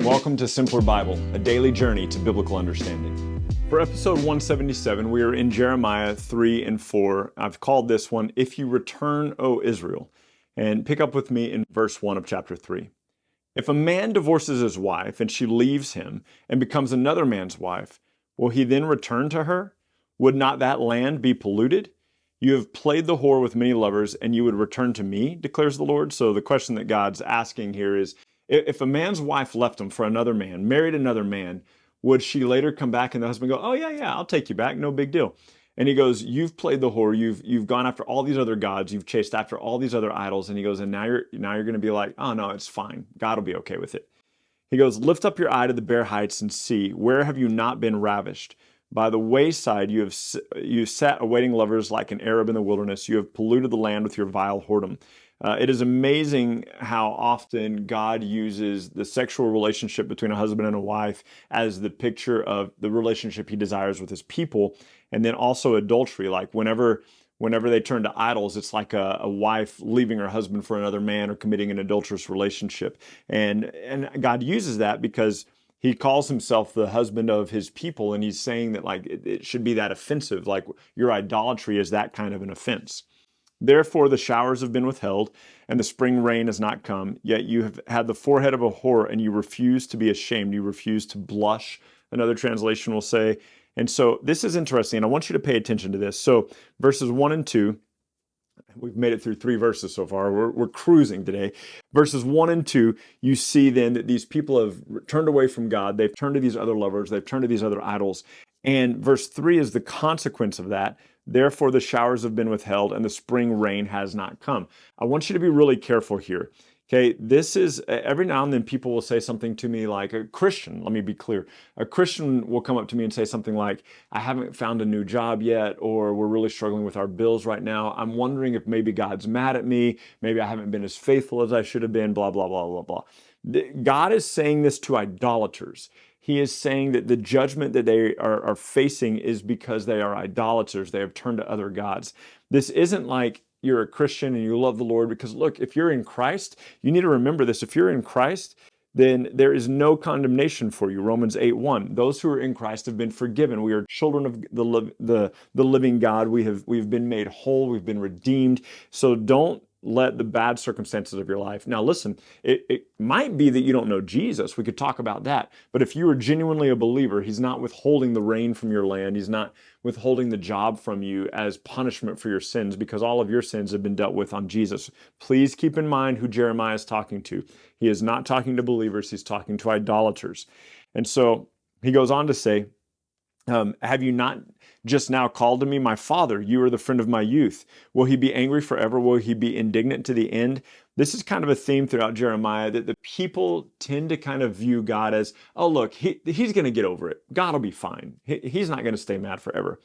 welcome to Simpler Bible, a daily journey to biblical understanding. For episode 177, we are in Jeremiah 3 and 4. I've called this one, If You Return, O Israel. And pick up with me in verse 1 of chapter 3. If a man divorces his wife and she leaves him and becomes another man's wife, will he then return to her? Would not that land be polluted? You have played the whore with many lovers, and you would return to me, declares the Lord. So the question that God's asking here is, if a man's wife left him for another man, married another man, would she later come back and the husband go, oh yeah, I'll take you back, no big deal. And he goes, you've played the whore, you've gone after all these other gods, you've chased after all these other idols. And he goes, and now you're going to be like, oh no, it's fine. God will be okay with it. He goes, lift up your eye to the bare heights and see, where have you not been ravished? By the wayside you sat awaiting lovers like an Arab in the wilderness. You have polluted the land with your vile whoredom. It is amazing how often God uses the sexual relationship between a husband and a wife as the picture of the relationship he desires with his people. And then also adultery, like whenever they turn to idols, it's like a wife leaving her husband for another man or committing an adulterous relationship. And God uses that because he calls himself the husband of his people, and he's saying that like it should be that offensive, like your idolatry is that kind of an offense. Therefore the showers have been withheld, and the spring rain has not come, yet you have had the forehead of a whore, and you refuse to be ashamed, you refuse to blush, another translation will say. And so this is interesting, and I want you to pay attention to this. So verses 1 and 2, we've made it through 3 verses so far. We're cruising today. Verses 1 and 2, you see then that these people have turned away from God. They've turned to these other lovers. They've turned to these other idols. And verse 3 is the consequence of that. Therefore, the showers have been withheld and the spring rain has not come. I want you to be really careful here. Okay, this is, every now and then people will say something to me like, a Christian, let me be clear. A Christian will come up to me and say something like, I haven't found a new job yet, or we're really struggling with our bills right now. I'm wondering if maybe God's mad at me. Maybe I haven't been as faithful as I should have been, blah, blah, blah, blah, blah. God is saying this to idolaters. He is saying that the judgment that they are facing is because they are idolaters. They have turned to other gods. This isn't like you're a Christian and you love the Lord, because look, if you're in Christ, you need to remember this. If you're in Christ, then there is no condemnation for you. Romans 8:1. Those who are in Christ have been forgiven. We are children of the living God. We've been made whole. We've been redeemed. So don't let the bad circumstances of your life. Now listen, it might be that you don't know Jesus. We could talk about that. But if you are genuinely a believer, he's not withholding the rain from your land. He's not withholding the job from you as punishment for your sins, because all of your sins have been dealt with on Jesus. Please keep in mind who Jeremiah is talking to. He is not talking to believers. He's talking to idolaters. And so he goes on to say, have you not just now called to me, my father? You are the friend of my youth. Will he be angry forever? Will he be indignant to the end? This is kind of a theme throughout Jeremiah, that the people tend to kind of view God as, oh, look, he's going to get over it. God will be fine. He's not going to stay mad forever.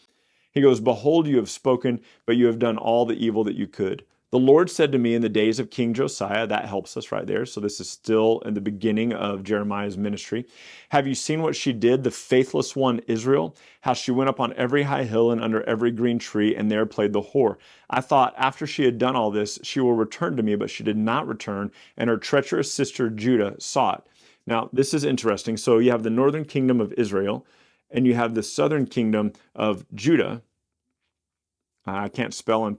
He goes, behold, you have spoken, but you have done all the evil that you could. The Lord said to me in the days of King Josiah, that helps us right there. So this is still in the beginning of Jeremiah's ministry. Have you seen what she did, the faithless one, Israel? How she went up on every high hill and under every green tree, and there played the whore. I thought after she had done all this, she will return to me, but she did not return, and her treacherous sister Judah saw it. Now, this is interesting. So you have the northern kingdom of Israel, and you have the southern kingdom of Judah. I can't spell or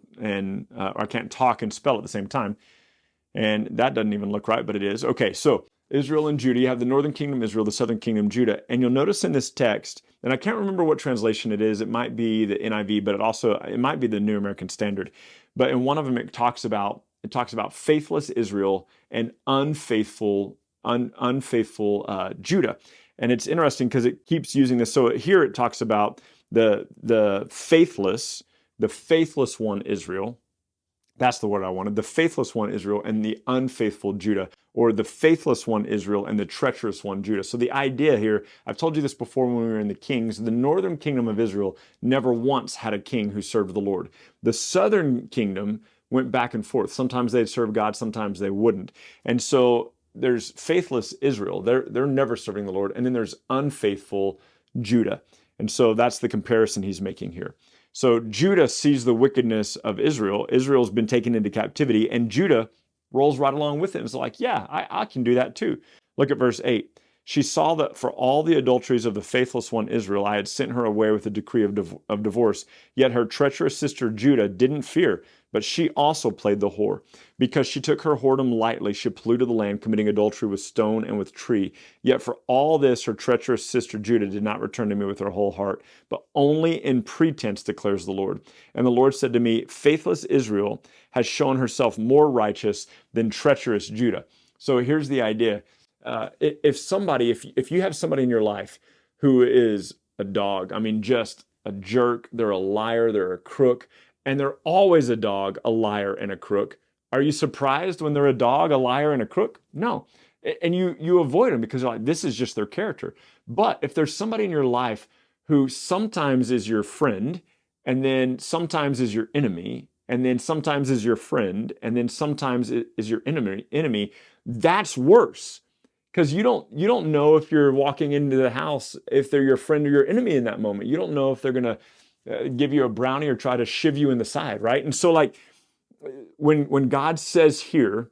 I can't talk and spell at the same time. And that doesn't even look right, but it is. Okay, so Israel and Judah, you have the northern kingdom Israel, the southern kingdom Judah. And you'll notice in this text, and I can't remember what translation it is. It might be the NIV, but it might be the New American Standard. But in one of them, it talks about faithless Israel and unfaithful Judah. And it's interesting because it keeps using this. So here it talks about the faithless one Israel. That's the word I wanted. The faithless one Israel and the unfaithful Judah, or the faithless one Israel and the treacherous one Judah. So the idea here, I've told you this before when we were in the Kings, the northern kingdom of Israel never once had a king who served the Lord. The southern kingdom went back and forth. Sometimes they'd serve God, sometimes they wouldn't. And so there's faithless Israel. They're never serving the Lord. And then there's unfaithful Judah. And so that's the comparison he's making here. So Judah sees the wickedness of Israel. Israel's been taken into captivity, and Judah rolls right along with it. And it's like, yeah, I can do that too. Look at verse 8. She saw that for all the adulteries of the faithless one Israel, I had sent her away with a decree of divorce. Yet her treacherous sister Judah didn't fear, but she also played the whore. Because she took her whoredom lightly, she polluted the land, committing adultery with stone and with tree. Yet for all this, her treacherous sister Judah did not return to me with her whole heart, but only in pretense, declares the Lord. And the Lord said to me, faithless Israel has shown herself more righteous than treacherous Judah. So here's the idea. If you have somebody in your life who is a dog, I mean, just a jerk, they're a liar, they're a crook, and they're always a dog, a liar, and a crook. Are you surprised when they're a dog, a liar, and a crook? No. And you avoid them because you're like, this is just their character. But if there's somebody in your life who sometimes is your friend, and then sometimes is your enemy, and then sometimes is your friend, and then sometimes is your enemy, that's worse. Because you don't know if you're walking into the house, if they're your friend or your enemy in that moment. You don't know if they're going to give you a brownie or try to shiv you in the side, right? And so like when God says here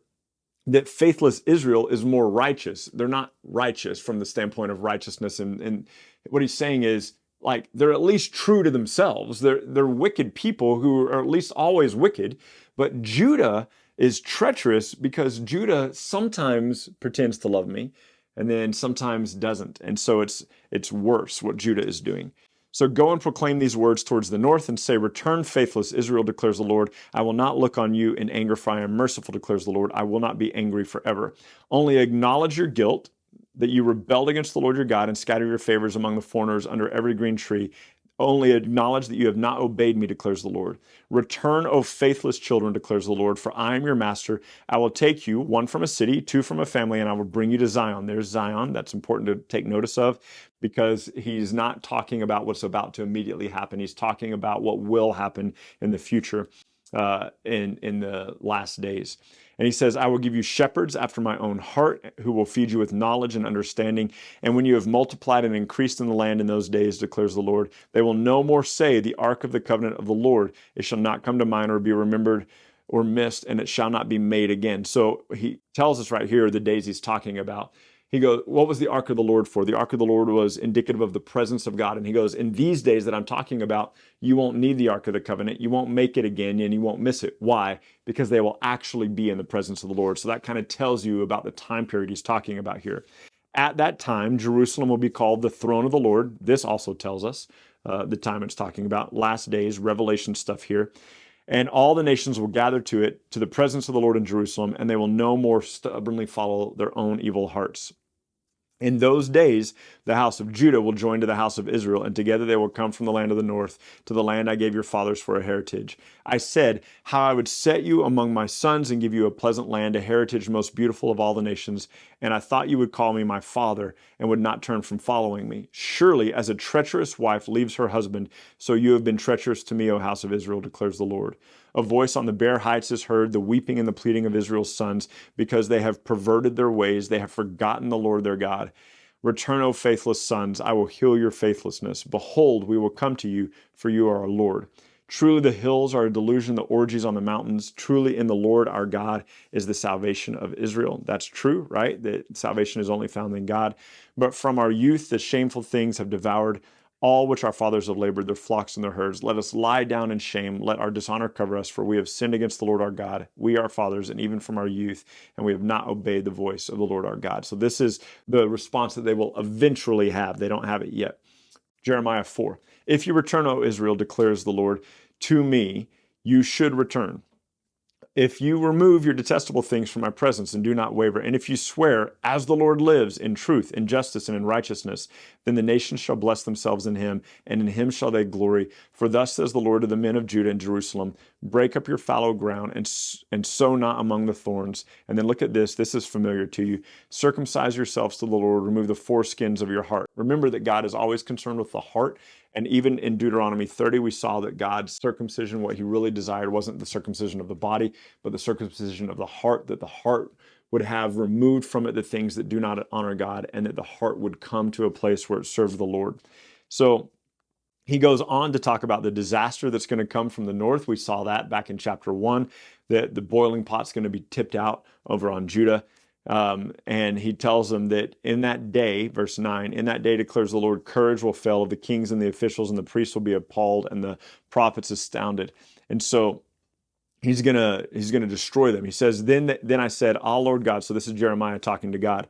that faithless Israel is more righteous, they're not righteous from the standpoint of righteousness. And what he's saying is like they're at least true to themselves. They're wicked people who are at least always wicked. But Judah is treacherous because Judah sometimes pretends to love me and then sometimes doesn't. And so it's worse what Judah is doing. So go and proclaim these words towards the north and say, return, faithless Israel, declares the Lord. I will not look on you in anger, for I am merciful, declares the Lord. I will not be angry forever. Only acknowledge your guilt, that you rebelled against the Lord your God and scattered your favors among the foreigners under every green tree. Only acknowledge that you have not obeyed me, declares the Lord. Return, O faithless children, declares the Lord, for I am your master. I will take you, one from a city, two from a family, and I will bring you to Zion. There's Zion. That's important to take notice of because he's not talking about what's about to immediately happen. He's talking about what will happen in the future, in the last days. And he says, I will give you shepherds after my own heart who will feed you with knowledge and understanding. And when you have multiplied and increased in the land in those days, declares the Lord, they will no more say, the ark of the covenant of the Lord, it shall not come to mind or be remembered or missed, and it shall not be made again. So he tells us right here the days he's talking about. He goes, what was the ark of the Lord for? The ark of the Lord was indicative of the presence of God. And he goes, in these days that I'm talking about, you won't need the ark of the covenant. You won't make it again and you won't miss it. Why? Because they will actually be in the presence of the Lord. So that kind of tells you about the time period he's talking about here. At that time, Jerusalem will be called the throne of the Lord. This also tells us the time it's talking about. Last days, Revelation stuff here. And all the nations will gather to it, to the presence of the Lord in Jerusalem, and they will no more stubbornly follow their own evil hearts. In those days, the house of Judah will join to the house of Israel, and together they will come from the land of the north to the land I gave your fathers for a heritage. I said how I would set you among my sons and give you a pleasant land, a heritage most beautiful of all the nations. And I thought you would call me my father and would not turn from following me. Surely, as a treacherous wife leaves her husband, so you have been treacherous to me, O house of Israel, declares the Lord. A voice on the bare heights is heard, the weeping and the pleading of Israel's sons, because they have perverted their ways. They have forgotten the Lord their God. Return, O faithless sons, I will heal your faithlessness. Behold, we will come to you, for you are our Lord. Truly the hills are a delusion, the orgies on the mountains. Truly in the Lord our God is the salvation of Israel. That's true, right? That salvation is only found in God. But from our youth, the shameful things have devoured all which our fathers have labored, their flocks and their herds. Let us lie down in shame. Let our dishonor cover us, for we have sinned against the Lord our God, we our fathers, and even from our youth, and we have not obeyed the voice of the Lord our God. So this is the response that they will eventually have. They don't have it yet. Jeremiah 4. If you return, O Israel, declares the Lord, to me you should return. If you remove your detestable things from my presence and do not waver, and if you swear, as the Lord lives, in truth, in justice, and in righteousness, then the nations shall bless themselves in him, and in him shall they glory. For thus says the Lord to the men of Judah and Jerusalem, break up your fallow ground and sow not among the thorns. And then look at this. This is familiar to you. Circumcise yourselves to the Lord. Remove the foreskins of your heart. Remember that God is always concerned with the heart. And even in Deuteronomy 30, we saw that God's circumcision, what he really desired wasn't the circumcision of the body, but the circumcision of the heart, that the heart would have removed from it the things that do not honor God, and that the heart would come to a place where it served the Lord. So he goes on to talk about the disaster that's going to come from the north. We saw that back in chapter 1, that the boiling pot's going to be tipped out over on Judah. And he tells them that in that day, verse 9, in that day declares the Lord, courage will fail of the kings and the officials, and the priests will be appalled, and the prophets astounded. And so he's gonna destroy them. He says, then I said, Ah, Lord God, so this is Jeremiah talking to God.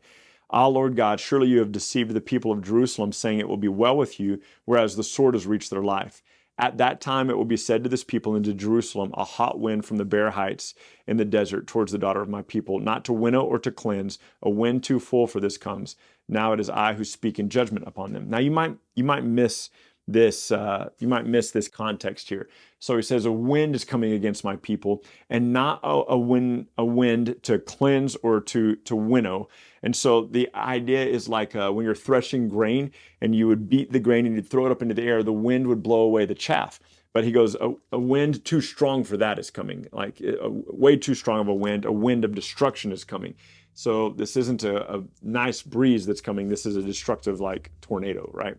Ah, Lord God, surely you have deceived the people of Jerusalem, saying it will be well with you, whereas the sword has reached their life. At that time it will be said to this people and to Jerusalem, a hot wind from the bare heights in the desert towards the daughter of my people, not to winnow or to cleanse, a wind too full for this comes. Now it is I who speak in judgment upon them. Now you might miss this context here. So he says, a wind is coming against my people, and not a wind to cleanse or to winnow. And so the idea is like when you're threshing grain and you would beat the grain and you'd throw it up into the air, the wind would blow away the chaff. But he goes, a wind too strong for that is coming, like way too strong of a wind of destruction is coming. So this isn't a nice breeze that's coming. This is a destructive like tornado, right?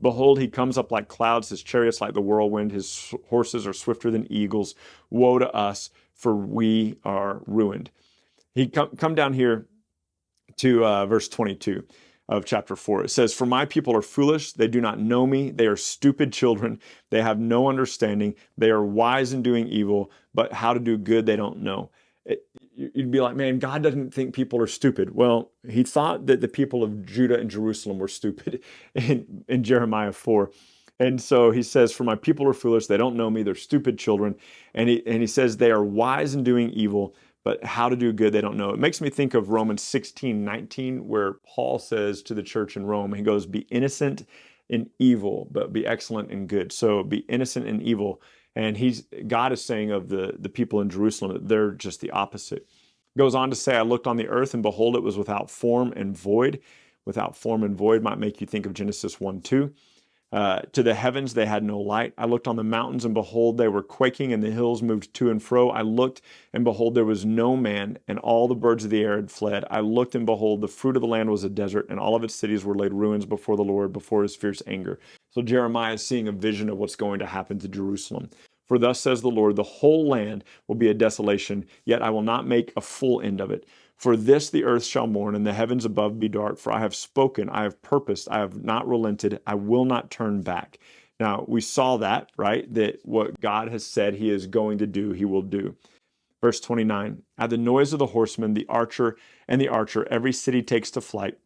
Behold, he comes up like clouds, his chariots like the whirlwind, his horses are swifter than eagles. Woe to us, for we are ruined. He come down here to verse 22 of chapter 4. It says, for my people are foolish, they do not know me, they are stupid children, they have no understanding, they are wise in doing evil, but how to do good they don't know. You'd be like, man, God doesn't think people are stupid. Well, he thought that the people of Judah and Jerusalem were stupid in Jeremiah 4. And so he says, for my people are foolish, they don't know me, they're stupid children. And he says they are wise in doing evil, but how to do good they don't know. It makes me think of Romans 16:19, where Paul says to the church in Rome, he goes, be innocent in evil, but be excellent in good. So be innocent in evil. And God is saying of the people in Jerusalem that they're just the opposite. Goes on to say, I looked on the earth and behold, it was without form and void. Without form and void might make you think of Genesis 1:2. To the heavens they had no light. I looked on the mountains and behold, they were quaking and the hills moved to and fro. I looked and behold, there was no man, and all the birds of the air had fled. I looked and behold, the fruit of the land was a desert, and all of its cities were laid ruins before the Lord, before his fierce anger. So Jeremiah is seeing a vision of what's going to happen to Jerusalem. For thus says the Lord, the whole land will be a desolation, yet I will not make a full end of it. For this the earth shall mourn, and the heavens above be dark. For I have spoken, I have purposed, I have not relented, I will not turn back. Now, we saw that, right? That what God has said he is going to do, he will do. Verse 29, at the noise of the horseman, the archer, every city takes to flight.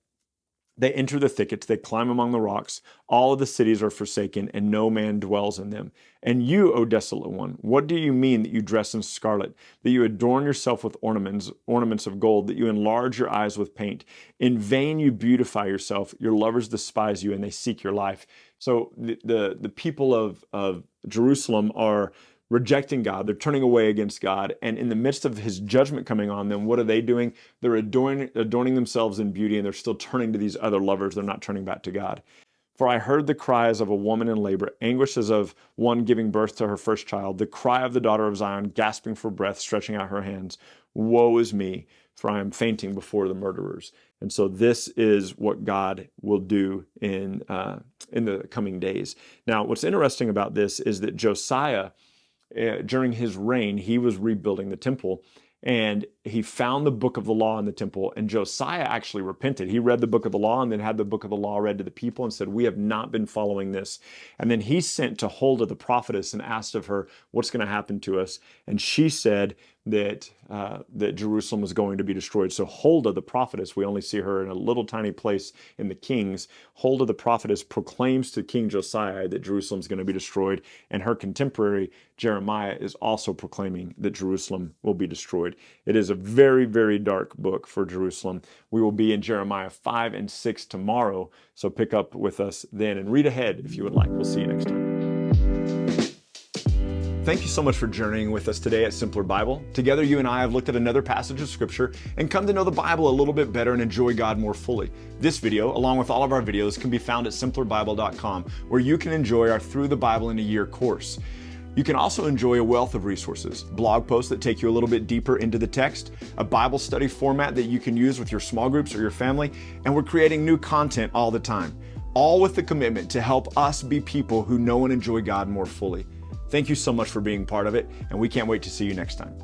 They enter the thickets, they climb among the rocks. All of the cities are forsaken, and no man dwells in them. And you, O desolate one, what do you mean that you dress in scarlet, that you adorn yourself with ornaments of gold, that you enlarge your eyes with paint? In vain you beautify yourself, your lovers despise you, and they seek your life. So the people of Jerusalem are rejecting God. They're turning away against God. And in the midst of his judgment coming on them, what are they doing? They're adorning themselves in beauty, and they're still turning to these other lovers. They're not turning back to God. For I heard the cries of a woman in labor, anguish as of one giving birth to her first child, the cry of the daughter of Zion, gasping for breath, stretching out her hands. Woe is me, for I am fainting before the murderers. And so this is what God will do in the coming days. Now, what's interesting about this is that Josiah, during his reign, he was rebuilding the temple, and he found the book of the law in the temple, and Josiah actually repented. He read the book of the law and then had the book of the law read to the people and said, we have not been following this. And then he sent to Huldah the prophetess and asked of her, what's going to happen to us? And she said that Jerusalem was going to be destroyed. So Huldah the prophetess, we only see her in a little tiny place in the Kings. Huldah the prophetess proclaims to King Josiah that Jerusalem is going to be destroyed, and her contemporary Jeremiah is also proclaiming that Jerusalem will be destroyed. It is a very, very dark book for Jerusalem. We will be in Jeremiah 5 and 6 tomorrow, so pick up with us then and read ahead if you would like. We'll see you next time. Thank you so much for journeying with us today at Simpler Bible. Together, you and I have looked at another passage of Scripture and come to know the Bible a little bit better and enjoy God more fully. This video, along with all of our videos, can be found at simplerbible.com, where you can enjoy our Through the Bible in a Year course. You can also enjoy a wealth of resources, blog posts that take you a little bit deeper into the text, a Bible study format that you can use with your small groups or your family, and we're creating new content all the time, all with the commitment to help us be people who know and enjoy God more fully. Thank you so much for being part of it, and we can't wait to see you next time.